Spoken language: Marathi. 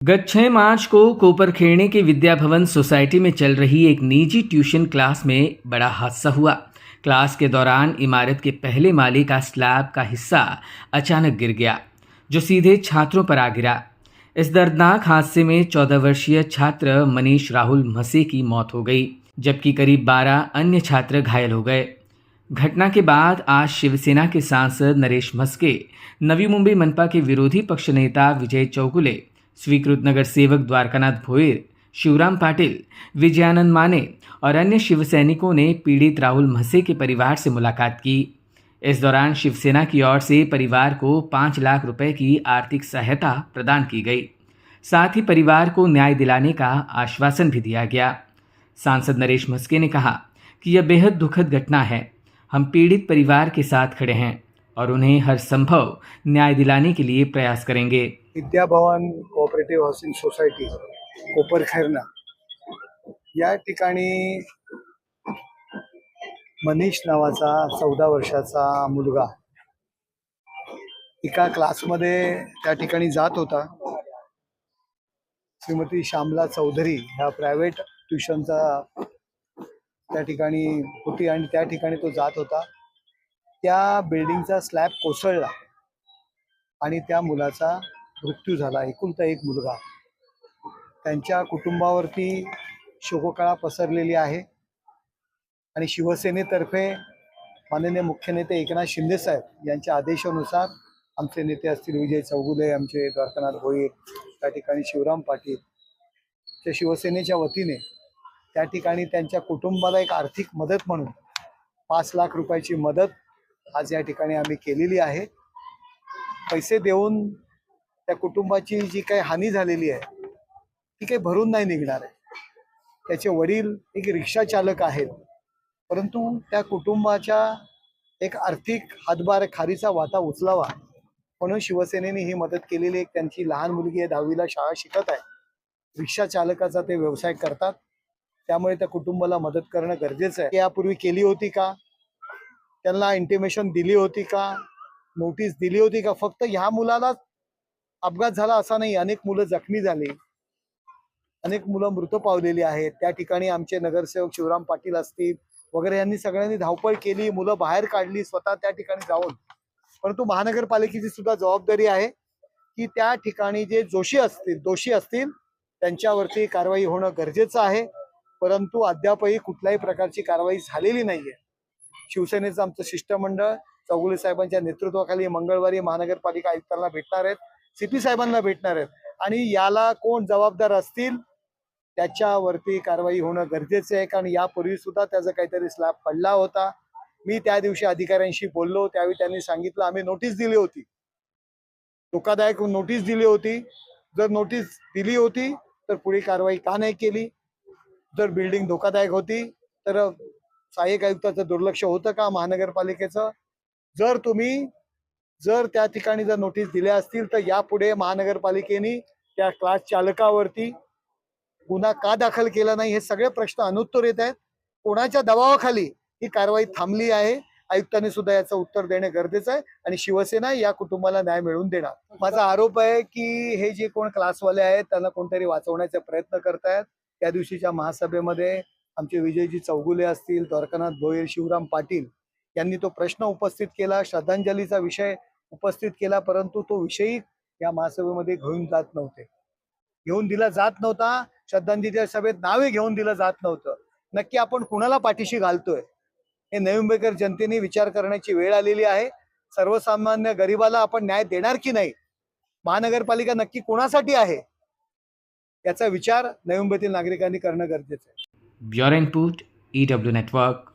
गत 6 मार्च को कोपरखेड़े के विद्या भवन सोसाइटी में चल रही एक निजी ट्यूशन क्लास में बड़ा हादसा हुआ। क्लास के दौरान इमारत के पहले माले का स्लैब का हिस्सा अचानक गिर गया, जो सीधे छात्रों पर आ गिरा। इस दर्दनाक हादसे में 14 वर्षीय छात्र मनीष राहुल म्हसे की मौत हो गई, जबकि करीब 12 अन्य छात्र घायल हो गए। घटना के बाद आज शिवसेना के सांसद नरेश म्हस्के, नवी मुंबई मनपा के विरोधी पक्ष नेता विजय चौगुले, स्वीकृत नगर सेवक द्वारकानाथ भोयर, शिवराम पाटिल, विजयानंद माने और अन्य शिवसैनिकों ने पीड़ित राहुल म्हसे के परिवार से मुलाकात की। इस दौरान शिवसेना की ओर से परिवार को 5 लाख रुपए की आर्थिक सहायता प्रदान की गई। साथ ही परिवार को न्याय दिलाने का आश्वासन भी दिया गया। सांसद नरेश म्हस्के ने कहा कि यह बेहद दुखद घटना है। हम पीड़ित परिवार के साथ खड़े हैं और उन्हें हर संभव न्याय दिलाने के लिए प्रयास करेंगे। Vidya Bhavan cooperative housing society कोपरखैरना या ठिकाणी मनीष नावाचा 14 वर्षाचा मुलगा एका क्लासमध्ये त्या ठिकाणी जात होता। श्रीमती श्यामला चौधरी ह्या प्रायव्हेट ट्युशनचा त्या ठिकाणी होती आणि त्या ठिकाणी तो जात होता। त्या बिल्डिंगचा स्लॅब कोसळला आणि त्या मुलाचा मृत्यू झाला। एकुलता एक मुलगा। त्यांच्या कुटुंबावरती शोककळा पसरलेली आहे आणि शिवसेनेतर्फे माननीय मुख्य नेते एकनाथ शिंदे साहेब यांच्या आदेशानुसार आमचे नेते असतील विजय चौगुले, आमचे द्वारकानाथ भोयर, त्या ठिकाणी शिवराम पाटील, त्या शिवसेनेच्या वतीने त्या ठिकाणी त्यांच्या कुटुंबाला एक आर्थिक मदत म्हणून 5 लाख रुपयाची मदत आज या ठिकाणी आम्ही केलेली आहे। पैसे देऊन त्या कुटुंबाची जी काही हानी झालेली आहे ती काही भरून नाही निघणार आहे। त्याचे वडील एक रिक्षा चालक आहेत, परंतु त्या कुटुंबाच्या एक आर्थिक हातभार खारीचा वाटा उचलावा म्हणून शिवसेनेने ही मदत केलेली आहे। त्यांची लहान मुलगी आहे, 10वीला शाळा शिकत आहे, रिक्षा चालकाचा ते व्यवसाय करतात, त्यामुळे त्या कुटुंबाला मदत करणं गरजेचं आहे। यापूर्वी केली होती का? त्यांना इंटिमेशन दिली होती का? नोटीस दिली होती का? फक्त ह्या मुलाला अपघात झाला असा नाही, अनेक मुलं जखमी झाली, अनेक मुलं मृत पावलेली आहेत। त्या ठिकाणी आमचे नगरसेवक शिवराम पाटील असतील वगैरे यांनी सगळ्यांनी धावपळ केली, मुलं बाहेर काढली स्वतः त्या ठिकाणी जाऊन। परंतु महानगरपालिकेची सुद्धा जबाबदारी आहे की त्या ठिकाणी जे दोषी असतील त्यांच्यावरती कारवाई होणं गरजेचं आहे, परंतु अद्यापही कुठल्याही प्रकारची कारवाई झालेली नाहीये। शिवसेनेचं आमचं शिष्टमंडळ चौगुले साहेबांच्या नेतृत्वाखाली मंगळवारी महानगरपालिका आयुक्तांना भेटणार आहेत, सीपी साहेबांना भेटणार आहेत आणि याला कोण जबाबदार असतील त्याच्यावरती कारवाई होणं गरजेचं आहे। कारण यापूर्वी सुद्धा त्याचा काहीतरी स्लॅब पडला होता। मी त्या दिवशी अधिकाऱ्यांशी बोललो, त्यावेळी त्यांनी सांगितलं आम्ही नोटीस दिली होती, धोकादायक नोटीस दिली होती। जर नोटीस दिली होती तर पुढे कारवाई का नाही केली? जर बिल्डिंग धोकादायक होती तर सहाय्यक आयुक्ताचं दुर्लक्ष होतं का महानगरपालिकेचं? जर त्या ठिकाणी जर नोटीस दिल्या असतील तर यापुढे महानगरपालिकेने त्या क्लास चालकावरती गुन्हा का दाखल केला नाही, हे सगळे प्रश्न अनुत्तर येत आहेत। कोणाच्या दबावाखाली ही कारवाई थांबली आहे? आयुक्तांनी सुद्धा याचं उत्तर देणे गरजेचं आहे आणि शिवसेना या कुटुंबाला न्याय मिळवून देणार। माझा आरोप आहे की हे जे कोण क्लासवाले आहेत त्यांना कोणतरी वाचवण्याचा प्रयत्न करतायत। त्या दिवशीच्या महासभेमध्ये आमचे विजयजी चौगुले असतील, द्वारकानाथ भोयर, शिवराम पाटील यांनी तो प्रश्न उपस्थित केला, श्रद्धांजलीचा विषय उपस्थित केला, परंतु तो विषयी या महासभेमध्ये घेऊन दिला जात नव्हता। श्रद्धांजलीच्या सभेत नावे घेऊन दिलं जात नव्हतं। नक्की आपण कुणाला पाठीशी घालतोय हे नवी मुंबईकर जनतेने विचार करण्याची वेळ आलेली आहे। सर्वसामान्य गरिबाला आपण न्याय देणार की नाही, महानगरपालिका नक्की कोणासाठी आहे याचा विचार नवी मुंबईतील नागरिकांनी करणं गरजेचं आहे। Bureau input, EW network.